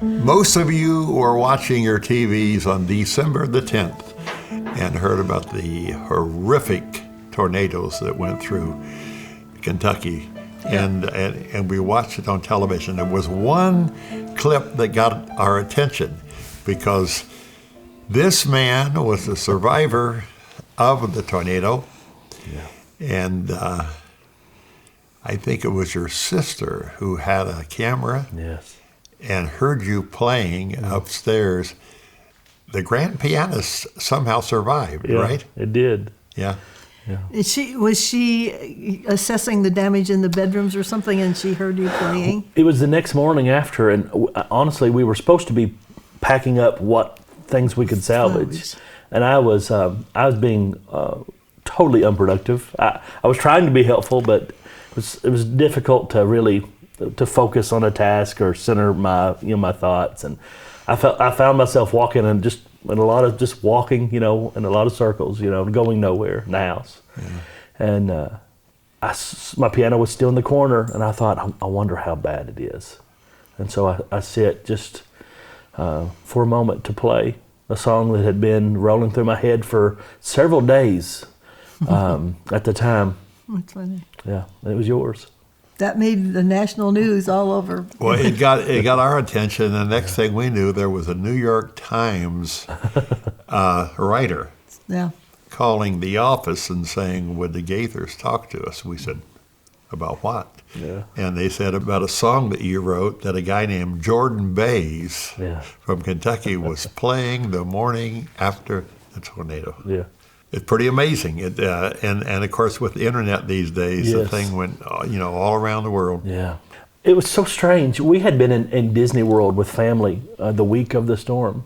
Most of you were watching your TVs on December the 10th and heard about the horrific tornadoes that went through Kentucky. Yeah. And we watched it on television. There was one clip that got our attention because this man was a survivor of the tornado. Yeah. And I think it was your sister who had a camera Yes. and heard you playing upstairs. The grand pianist somehow survived, Yeah, right? it did. Yeah. Was she assessing the damage in the bedrooms or something, and she heard you playing? It was the next morning after, and honestly, we were supposed to be packing up what things we could salvage, and I was being totally unproductive. I was trying to be helpful, but it was difficult to really to focus on a task or center my thoughts, and I found myself walking and just in a lot of just walking, in a lot of circles, going nowhere in the house. Yeah. And my piano was still in the corner, and I thought, I wonder how bad it is. And so I sit just for a moment to play a song that had been rolling through my head for several days at the time. That's funny. Yeah, it was yours. That made the national news all over. Well, it got our attention. And the next thing we knew, there was a New York Times writer calling the office and saying, would the Gaithers talk to us? We said, about what? Yeah. And they said about a song that you wrote that a guy named Jordan Bays from Kentucky was playing the morning after the tornado. Yeah. It's pretty amazing. And of course, with the internet these days, the thing went, all around the world. Yeah. It was so strange. We had been in Disney World with family the week of the storm.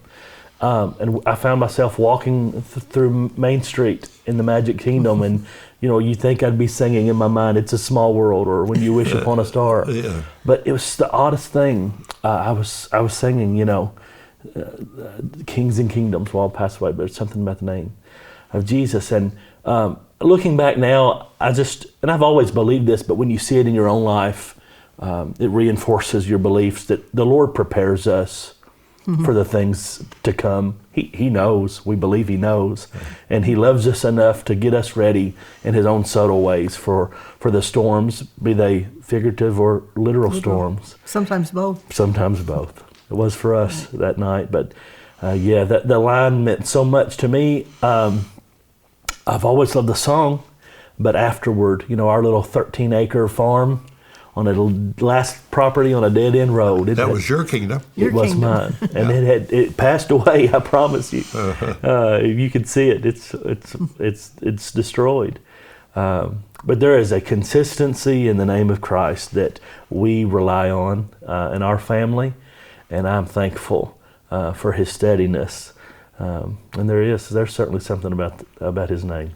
And I found myself walking through Main Street in the Magic Kingdom, and you think I'd be singing in my mind, "It's a Small World" or "When You Wish Upon a Star." Yeah. But it was the oddest thing. I was singing, "Kings and Kingdoms" will all pass away, but it's something about the name of Jesus. And looking back now, and I've always believed this, but when you see it in your own life, it reinforces your beliefs that the Lord prepares us for the things to come. He knows. We believe He knows. And He loves us enough to get us ready in His own subtle ways for the storms, be they figurative or literal storms. Sometimes both. Sometimes both. It was for us that night. But the line meant so much to me. I've always loved the song, but afterward, our little 13-acre farm on a last property on a dead-end road. That was your kingdom. It was mine, and it passed away. I promise you. You can see it. It's destroyed. But there is a consistency in the name of Christ that we rely on in our family, and I'm thankful for His steadiness. And there's certainly something about His name.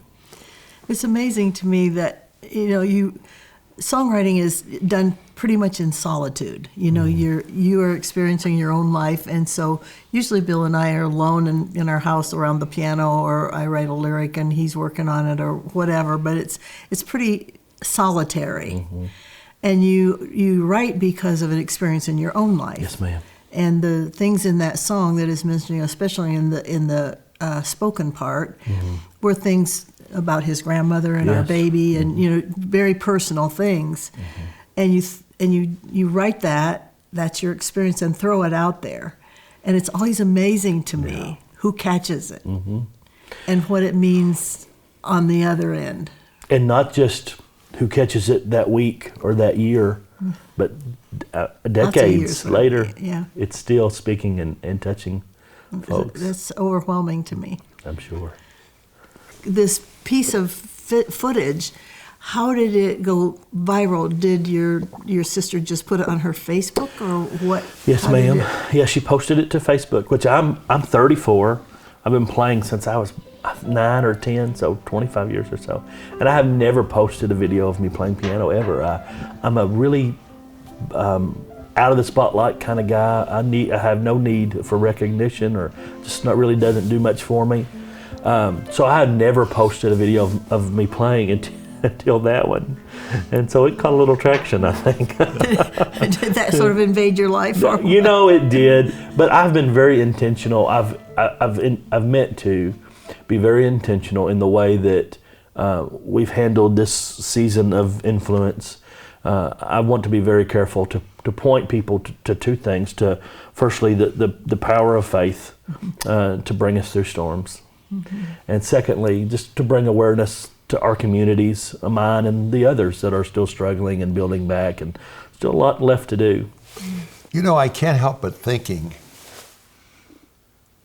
It's amazing to me that songwriting is done pretty much in solitude. You are experiencing your own life, and so usually Bill and I are alone in our house around the piano, or I write a lyric and he's working on it or whatever. But it's pretty solitary, and you write because of an experience in your own life. Yes, ma'am. And the things in that song that is mentioning, especially in the spoken part, were things about his grandmother and our baby, and very personal things. And you write that's your experience, and throw it out there. And it's always amazing to me who catches it and what it means on the other end. And not just who catches it that week or that year, but decades later, it's still speaking and touching folks. That's overwhelming to me. I'm sure. This piece of footage, how did it go viral? Did your sister just put it on her Facebook, or what? Yes, ma'am. Yeah, she posted it to Facebook, which I'm 34. I've been playing since I was 9 or 10, so 25 years or so. And I have never posted a video of me playing piano ever. I'm a really out of the spotlight kind of guy. I have no need for recognition, or just not really doesn't do much for me. So I had never posted a video of me playing until that one. And so it caught a little traction, I think. Did that sort of invade your life? You know, it did. But I've been very intentional. I've meant to be very intentional in the way that we've handled this season of influence. I want to be very careful to point people to two things. To firstly, the power of faith to bring us through storms. Mm-hmm. And secondly, just to bring awareness to our communities, mine and the others that are still struggling and building back, and still a lot left to do. You know, I can't help but thinking,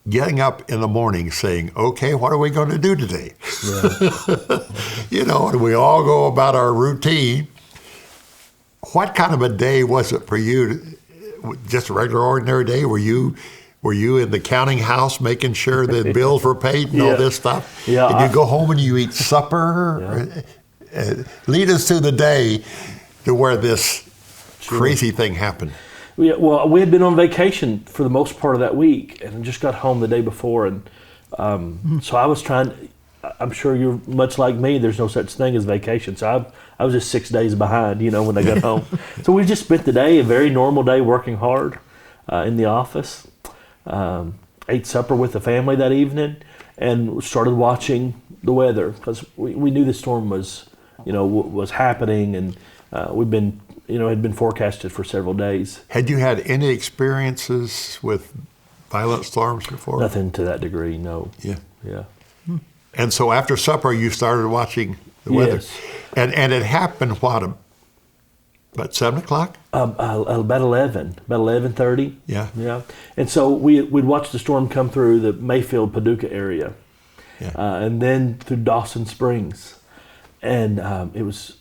getting up in the morning saying, okay, what are we going to do today? Yeah. You know, and we all go about our routine. What kind of a day was it for you? Just a regular, ordinary day? Were you in the counting house making sure the bills were paid and all this stuff? Yeah. And you go home and you eat supper? Yeah. Lead us through the day to where this crazy thing happened. Yeah, well, we had been on vacation for the most part of that week and just got home the day before. And so I was I'm sure you're much like me, there's no such thing as vacation. So I was just 6 days behind, when I got home. So we just spent the day, a very normal day, working hard in the office. Ate supper with the family that evening and started watching the weather because we knew the storm was happening, and we've been, had been forecasted for several days. Had you had any experiences with violent storms before? Nothing to that degree, no. Yeah. And so after supper, you started watching the weather. Yes. And it happened, about 7 o'clock? About 11:30. Yeah. And so we'd watched the storm come through the Mayfield, Paducah area, and then through Dawson Springs, and it was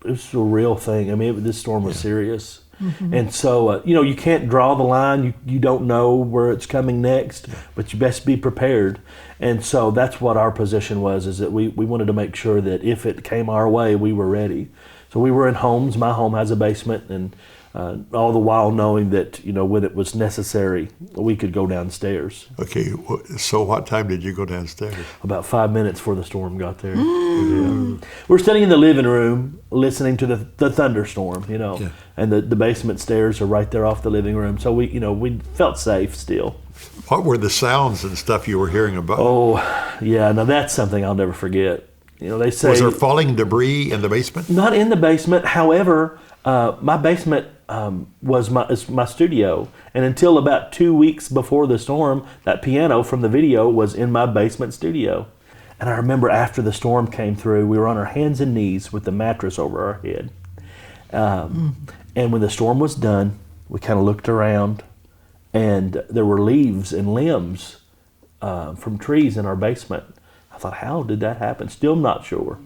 a real thing. I mean, this storm was serious, and so you can't draw the line. You don't know where it's coming next, but you best be prepared. And so that's what our position was: is that we wanted to make sure that if it came our way, we were ready. So we were in homes. My home has a basement, and all the while knowing that, when it was necessary, we could go downstairs. Okay, so what time did you go downstairs? About 5 minutes before the storm got there. Yeah. We're sitting in the living room listening to the thunderstorm, and the basement stairs are right there off the living room. So we felt safe still. What were the sounds and stuff you were hearing about? Oh, yeah, now that's something I'll never forget. They say, was there falling debris in the basement? Not in the basement. However, my basement is my studio, and until about 2 weeks before the storm, that piano from the video was in my basement studio. And I remember after the storm came through, we were on our hands and knees with the mattress over our head. And when the storm was done, we kind of looked around, and there were leaves and limbs from trees in our basement. I thought, how did that happen? Still not sure.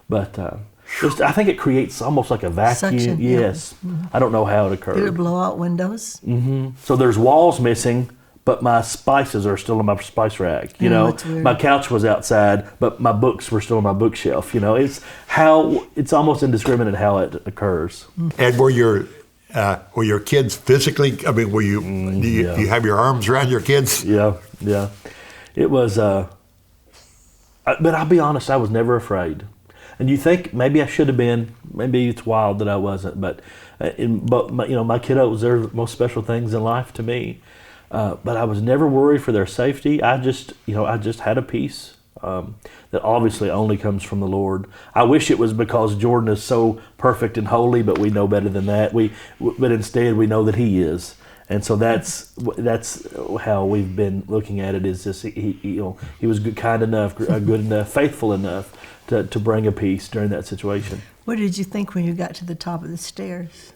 But I think it creates almost like a vacuum. Suction, yes. Yeah. I don't know how it occurred. Did it blow out windows? Mm-hmm. So there's walls missing, but my spices are still in my spice rack. That's weird. My couch was outside, but my books were still on my bookshelf. It's almost indiscriminate how it occurs. And were your kids physically? I mean, do you have your arms around your kids? Yeah. It was. But I'll be honest, I was never afraid. And you think maybe I should have been. Maybe it's wild that I wasn't. But my kiddos, they're the most special things in life to me. But I was never worried for their safety. I just had a peace that obviously only comes from the Lord. I wish it was because Jordan is so perfect and holy, but we know better than that. But instead we know that He is. And so that's how we've been looking at it. Is just he was good, kind enough, good enough, faithful enough to bring a peace during that situation. What did you think when you got to the top of the stairs?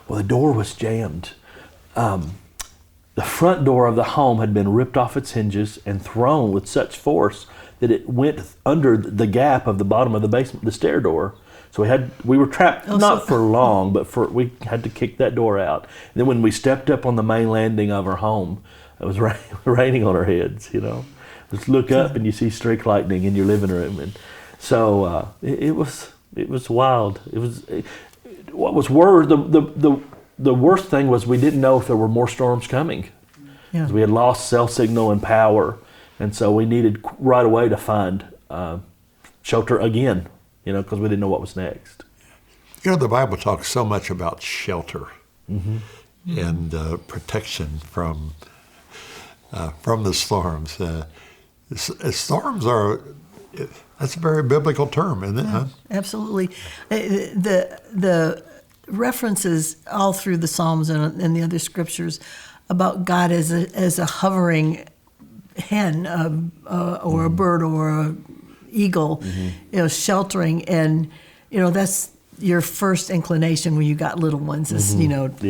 Well, the door was jammed. The front door of the home had been ripped off its hinges and thrown with such force that it went under the gap of the bottom of the basement, the stair door. So we were trapped, for long, but we had to kick that door out. And then when we stepped up on the main landing of our home, it was raining on our heads, Just look up and you see streak lightning in your living room. And so it was wild. What was worse, the worst thing was we didn't know if there were more storms coming. Yeah. We had lost cell signal and power, and so we needed right away to find shelter again. because we didn't know what was next. The Bible talks so much about shelter and protection from the storms. Storms that's a very biblical term, isn't it? Huh? Absolutely. The references all through the Psalms and the other scriptures about God as a hovering hen or a bird or a eagle, sheltering, and that's your first inclination when you got little ones is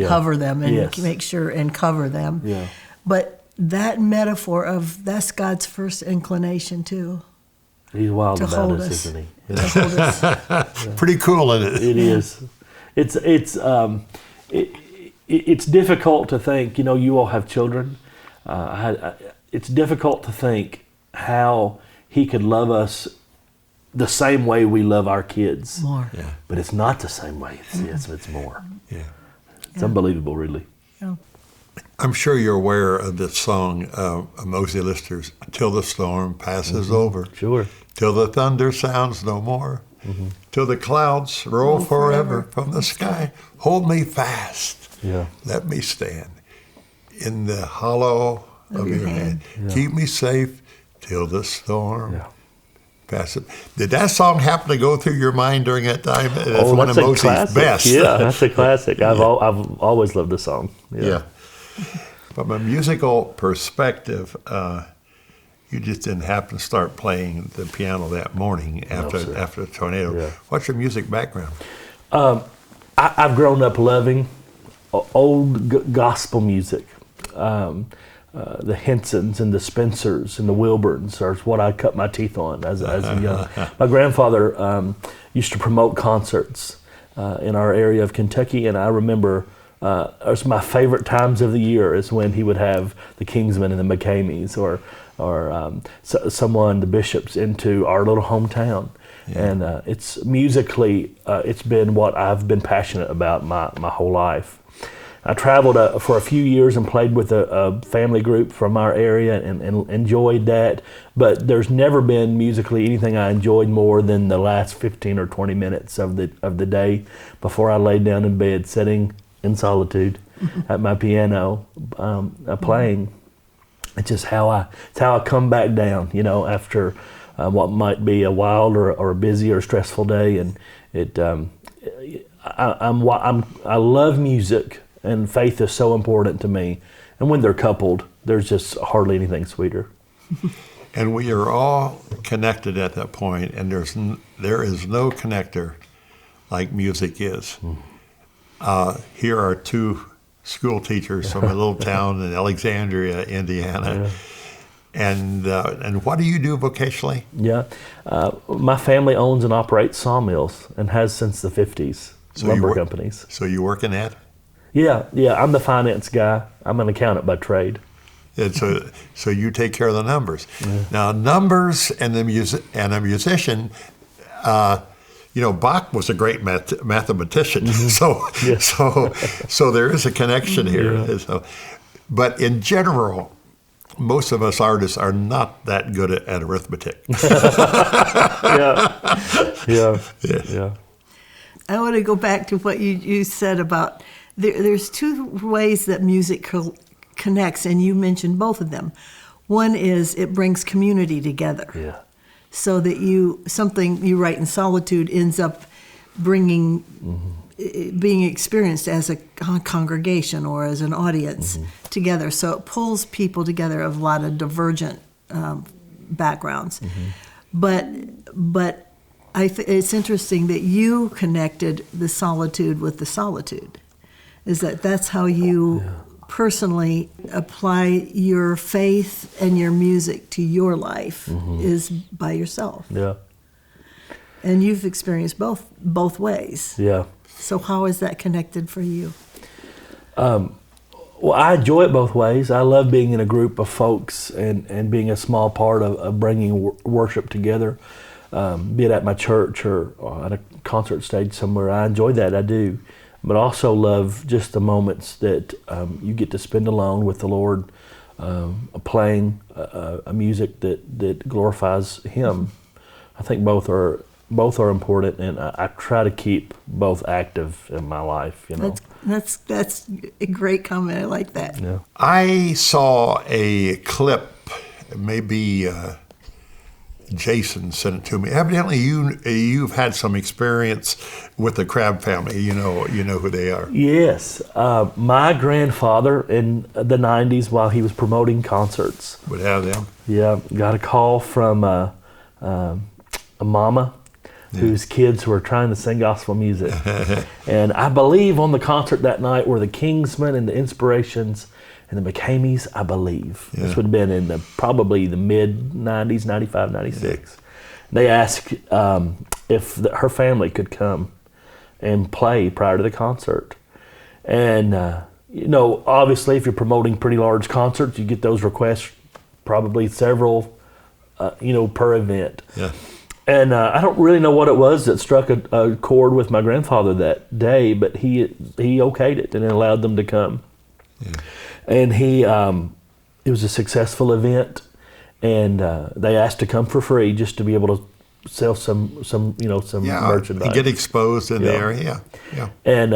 hover them and make sure and cover them. Yeah. But that metaphor of that's God's first inclination too. He's wild to about hold us, us. isn't he? To hold us. Pretty cool, isn't it? It is. It's difficult to think. You all have children. It's difficult to think how he could love us the same way we love our kids. More. Yeah. But it's not the same way. It's more. Yeah. It's unbelievable, really. Yeah. I'm sure you're aware of this song, Mosey Lister's, "Till the storm passes over, Sure. till the thunder sounds no more, till the clouds roll forever from the sky. Hold me fast, Yeah. let me stand in the hollow of your hand. Yeah. Keep me safe till the storm Yeah. passes." Did that song happen to go through your mind during that time? It's Oh, one of that's a Mosey's classic. best. Yeah, that's a classic. I've always loved the song. Yeah. From a musical perspective, you just didn't happen to start playing the piano that morning after the tornado. Yeah. What's your music background? I've grown up loving old gospel music. The Hensons and the Spencers and the Wilburns are what I cut my teeth on as a young. My grandfather used to promote concerts in our area of Kentucky, and I remember it was my favorite times of the year is when he would have the Kingsmen and the McCameys or someone, the Bishops, into our little hometown. Yeah. And it's musically, it's been what I've been passionate about my whole life. I traveled for a few years and played with a family group from our area and enjoyed that. But there's never been musically anything I enjoyed more than the last 15 or 20 minutes of the day before I laid down in bed, sitting in solitude at my piano, playing. It's just how I come back down, after what might be a wild or a busy or stressful day. And I love music. And faith is so important to me. And when they're coupled, there's just hardly anything sweeter. And we are all connected at that point, and there is no connector like music is. Here are two school teachers from a little town in Alexandria, Indiana. Yeah. And what do you do vocationally? Yeah. My family owns and operates sawmills and has since the 50s, lumber companies. So you work in that? Yeah, I'm the finance guy. I'm an accountant by trade. And so you take care of the numbers. Yeah. Now, numbers and a musician, Bach was a great mathematician. Mm-hmm. So there is a connection here. Yeah. So, but in general, most of us artists are not that good at arithmetic. Yeah. I want to go back to what you said about there's two ways that music connects, and you mentioned both of them. One is it brings community together. Yeah. So that something you write in solitude ends up bringing, being experienced as a congregation or as an audience together. So it pulls people together of a lot of divergent backgrounds. But it's interesting that you connected the solitude with the solitude. That's how you personally apply your faith and your music to your life is by yourself. Yeah. And you've experienced both ways. Yeah. So how is that connected for you? Well, I enjoy it both ways. I love being in a group of folks and being a small part of bringing worship together, be it at my church or at a concert stage somewhere. I enjoy that, I do. But also love just the moments that you get to spend alone with the Lord, playing a music that glorifies Him. I think both are both are important, and I try to keep both active in my life. You know, That's a great comment. I like that. yeah. I saw a clip, maybe Jason sent it to me. Evidently, you've had some experience with the Crabb family. You know who they are. Yes, my grandfather in the '90s, while he was promoting concerts, Would have them. yeah, got a call from a mama whose kids were trying to sing gospel music. And I believe on the concert that night were the Kingsmen and the Inspirations and the McCameys, I believe. Yeah. This would have been in probably the mid-90s, 95, 96. They asked if her family could come and play prior to the concert. And, obviously if you're promoting pretty large concerts, you get those requests probably several, per event. Yeah. And I don't really know what it was that struck a chord with my grandfather that day, but he okayed it and allowed them to come. Yeah. And it was a successful event, and they asked to come for free just to be able to sell some merchandise. And get exposed in the area. Yeah. And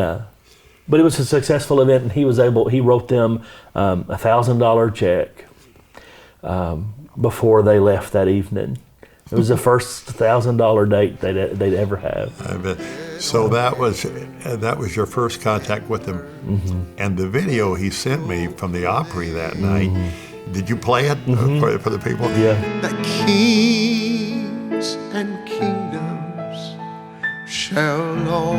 but it was a successful event, and he wrote them $1,000 check before they left that evening. It was the first $1,000 date they'd ever have. I bet. So that was your first contact with him. Mm-hmm. And the video he sent me from the Opry that night. Did you play it for the people? Yeah. That kings and kingdoms shall all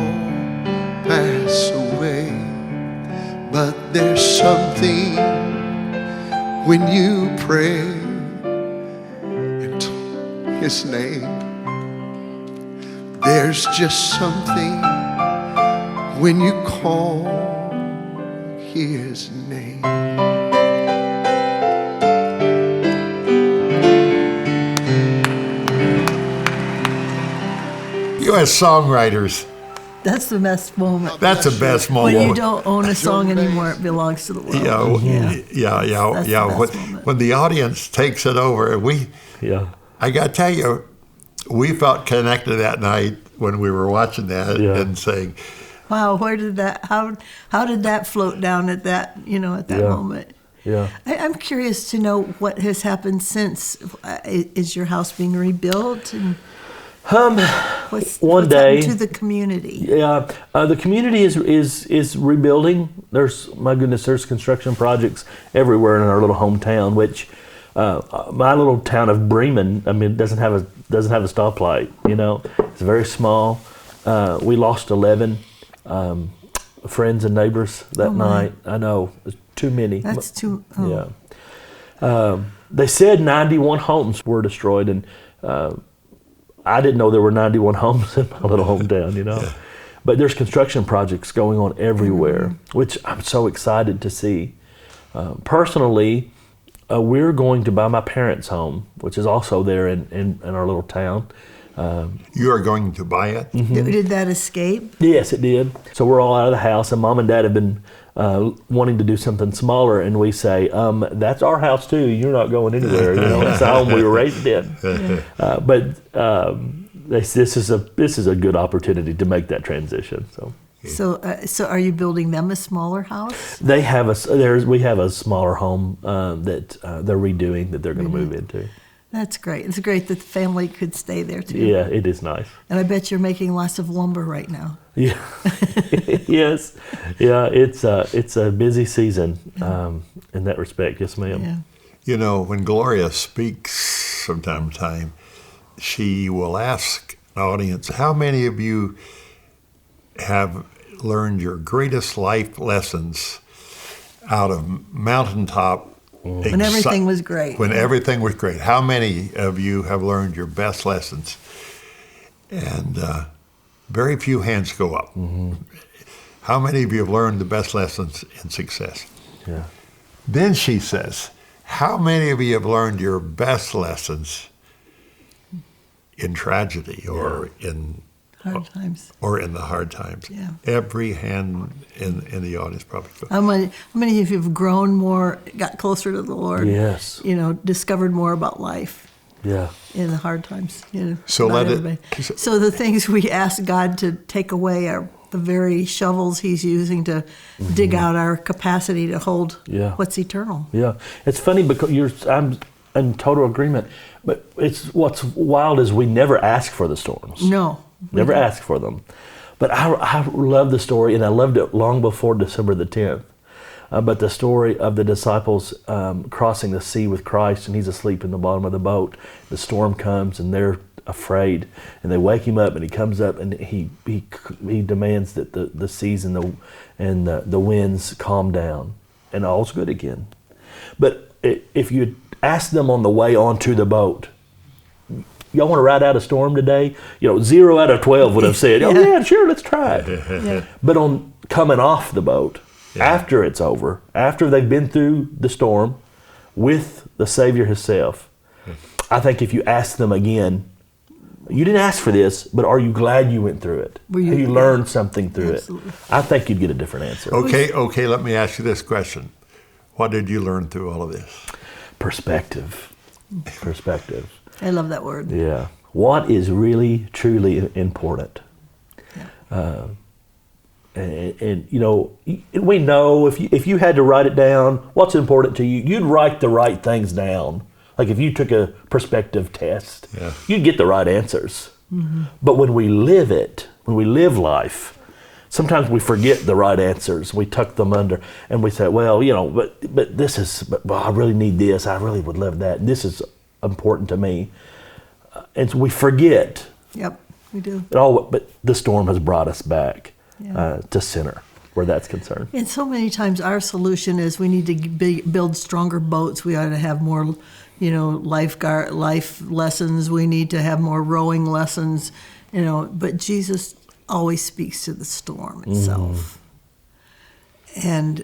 pass away, but there's something when you pray His name. There's just something when you call His name. You as songwriters, That's the best moment. that's the best moment. When you don't own a song anymore, it belongs to the world. Yeah. That's the best moment. When the audience takes it over, I got to tell you, we felt connected that night when we were watching that and saying, Wow, where did that? How did that float down at that? At that moment. Yeah. I'm curious to know what has happened since. Is your house being rebuilt? And what's One day happened to the community? Yeah, the community is rebuilding. There's construction projects everywhere in our little hometown. Which my little town of Bremen, doesn't have a stoplight. It's very small. We lost 11 friends and neighbors that night. I know, it's too many. That's too. Oh. Yeah. They said 91 homes were destroyed, and I didn't know there were 91 homes in my little hometown, Yeah. But there's construction projects going on everywhere, which I'm so excited to see. Personally, we're going to buy my parents' home, which is also there in our little town. you are going to buy it? Did that escape? Yes, it did. So we're all out of the house, and Mom and Dad have been wanting to do something smaller, and we say, that's our house too. You're not going anywhere. It's the home we were raised in. This is a good opportunity to make that transition. So are you building them a smaller house? They have we have a smaller home that they're redoing that they're going to move into. That's great. It's great that the family could stay there too. Yeah, it is nice. And I bet you're making lots of lumber right now. Yeah. Yes. Yeah. It's a busy season in that respect. Yes, ma'am. Yeah. When Gloria speaks from time to time, she will ask an audience, how many of you have learned your greatest life lessons out of mountaintop? When everything was great. When everything was great. How many of you have learned your best lessons? And very few hands go up. Mm-hmm. How many of you have learned the best lessons in success? Yeah. Then she says, how many of you have learned your best lessons in tragedy or in hard times? Or in the hard times. Yeah. Every hand in the audience probably goes. How many of you have grown more, got closer to the Lord? Yes. Discovered more about life? Yeah. in the hard times. So not let it- everybody. So the things we ask God to take away are the very shovels He's using to dig out our capacity to hold Yeah. what's eternal. Yeah, it's funny because I'm in total agreement. But what's wild is we never ask for the storms. No, Never ask for them. But I love the story, and I loved it long before December the 10th. But the story of the disciples crossing the sea with Christ, and He's asleep in the bottom of the boat. The storm comes, and they're afraid, and they wake Him up, and He comes up, and He demands that the seas and the winds calm down, and all's good again. But if you ask them on the way onto the boat, y'all want to ride out a storm today? 0 out of 12 would have said, "Oh yeah, sure, let's try it." Yeah. But on coming off the boat, after it's over, after they've been through the storm with the Savior Himself, I think if you ask them again, you didn't ask for this, but are you glad you went through it? Were you- Have you learned something through Absolutely. it? I think you'd get a different answer. Okay, let me ask you this question. What did you learn through all of this? Perspective. I love that word. Yeah. What is really, truly important? And we know if you had to write it down, what's important to you, you'd write the right things down. Like if you took a perspective test, you'd get the right answers. Mm-hmm. But when we live it, when we live life, sometimes we forget the right answers. We tuck them under, and we say, "Well, but this is. But I really need this. I really would love that. This is important to me," and so we forget. Yep, we do. But the storm has brought us back Yeah. to center, where that's concerned. And so many times our solution is we need to build stronger boats. We ought to have more, life lessons. We need to have more rowing lessons, But Jesus always speaks to the storm itself. And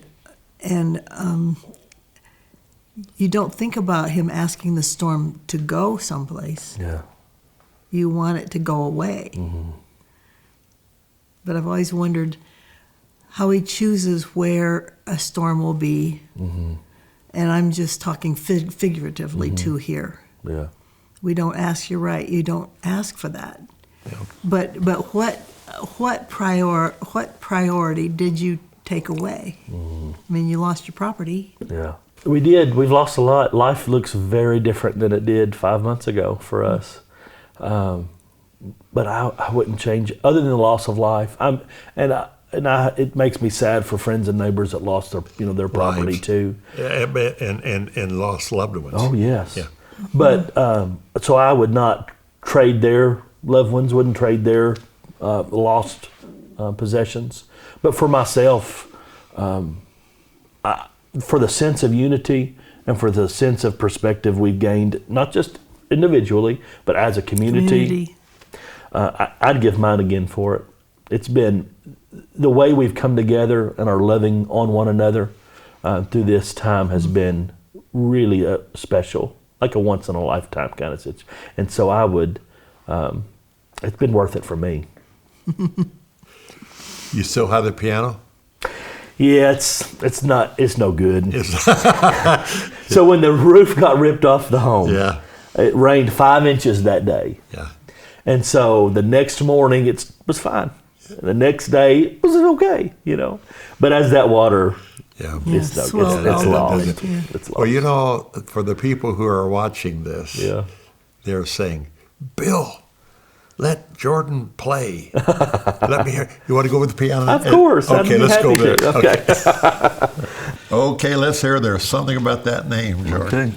you don't think about Him asking the storm to go someplace. Yeah. You want it to go away. Mm-hmm. But I've always wondered how He chooses where a storm will be. Mm-hmm. And I'm just talking figuratively too here. Yeah. We don't ask, you're right, you don't ask for that. Yeah. But what priority did you take away? I mean, you lost your property. Yeah. We did. We've lost a lot. Life looks very different than it did 5 months ago for us. But I wouldn't change, other than the loss of life. It makes me sad for friends and neighbors that lost their property Lives. too. And lost loved ones. Oh yes. Yeah. But so I would not trade their loved ones. Wouldn't trade their lost possessions. But for myself, for the sense of unity and for the sense of perspective we've gained, not just individually, but as a community. I'd give mine again for it. It's been the way we've come together and are loving on one another through this time has been really special, like a once in a lifetime kind of situation. And so I would, it's been worth it for me. You still have the piano? Yeah, it's no good. So when the roof got ripped off the home, it rained 5 inches that day. Yeah. And so the next morning it was fine. The next day it was okay, But as that water, it's lost. It's lost. Well, for the people who are watching this, they're saying, "Bill, let Jordan play. Let me hear. You want to go with the piano? Of course. Okay, let's go there. Okay. Okay, let's hear. There's something about that name, Jordan. Okay.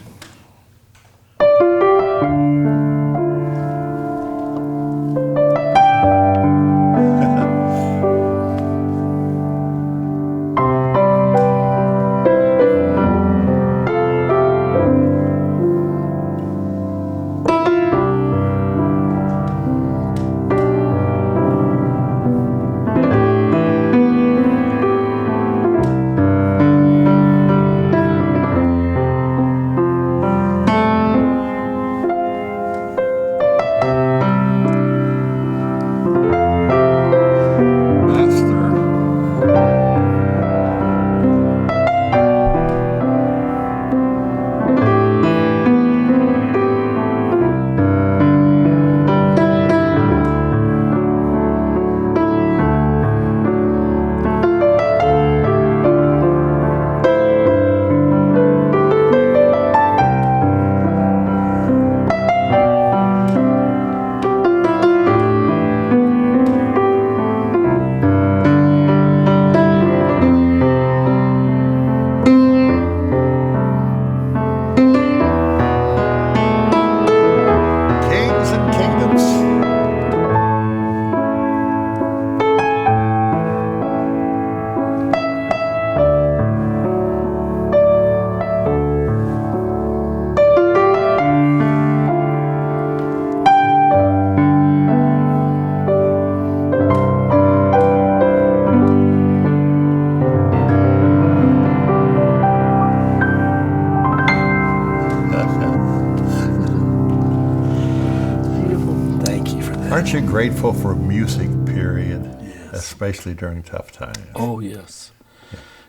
Aren't you grateful for music, period? Yes. Especially during tough times. Oh yes,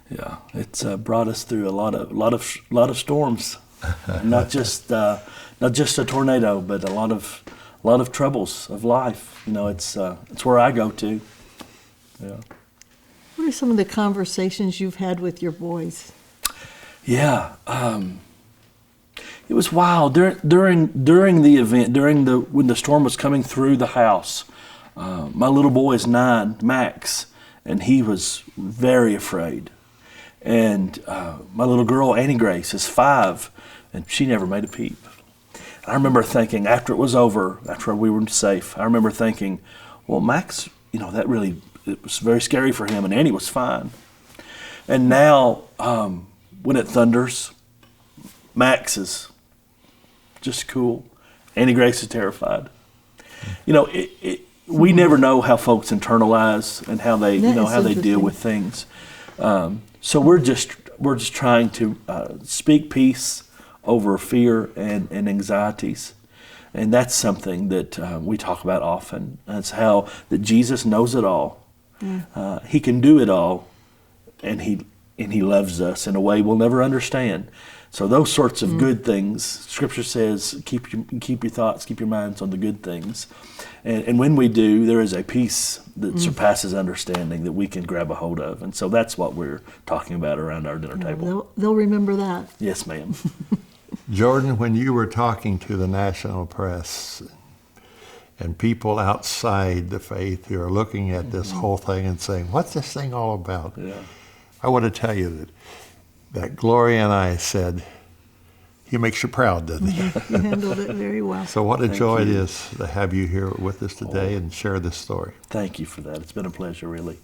yeah. It's brought us through a lot of storms, not just a tornado, but a lot of troubles of life. You know, it's where I go to. Yeah. What are some of the conversations you've had with your boys? Yeah. It was wild during the event, when the storm was coming through the house. My little boy is 9, Max, and he was very afraid. And my little girl, Annie Grace, is 5, and she never made a peep. And I remember thinking, after it was over, after we were safe, I remember thinking, well, Max, you know, it was very scary for him, and Annie was fine. And now, when it thunders, Max is just cool. Annie Grace is terrified. You know, we never know how folks internalize and how they, how they deal with things. So we're just trying to speak peace over fear and anxieties, and that's something that we talk about often. That's how that Jesus knows it all. He can do it all, and he loves us in a way we'll never understand. So those sorts of good things, Scripture says, keep your thoughts, keep your minds on the good things. And when we do, there is a peace that surpasses understanding that we can grab a hold of. And so that's what we're talking about around our dinner table. They'll remember that. Yes, ma'am. Jordan, when you were talking to the national press and people outside the faith who are looking at this whole thing and saying, what's this thing all about? Yeah. I want to tell you that Gloria and I said, he makes you proud, doesn't he? You handled it very well. So what a Thank joy it you. is to have you here with us today and share this story. Thank you for that. It's been a pleasure, really.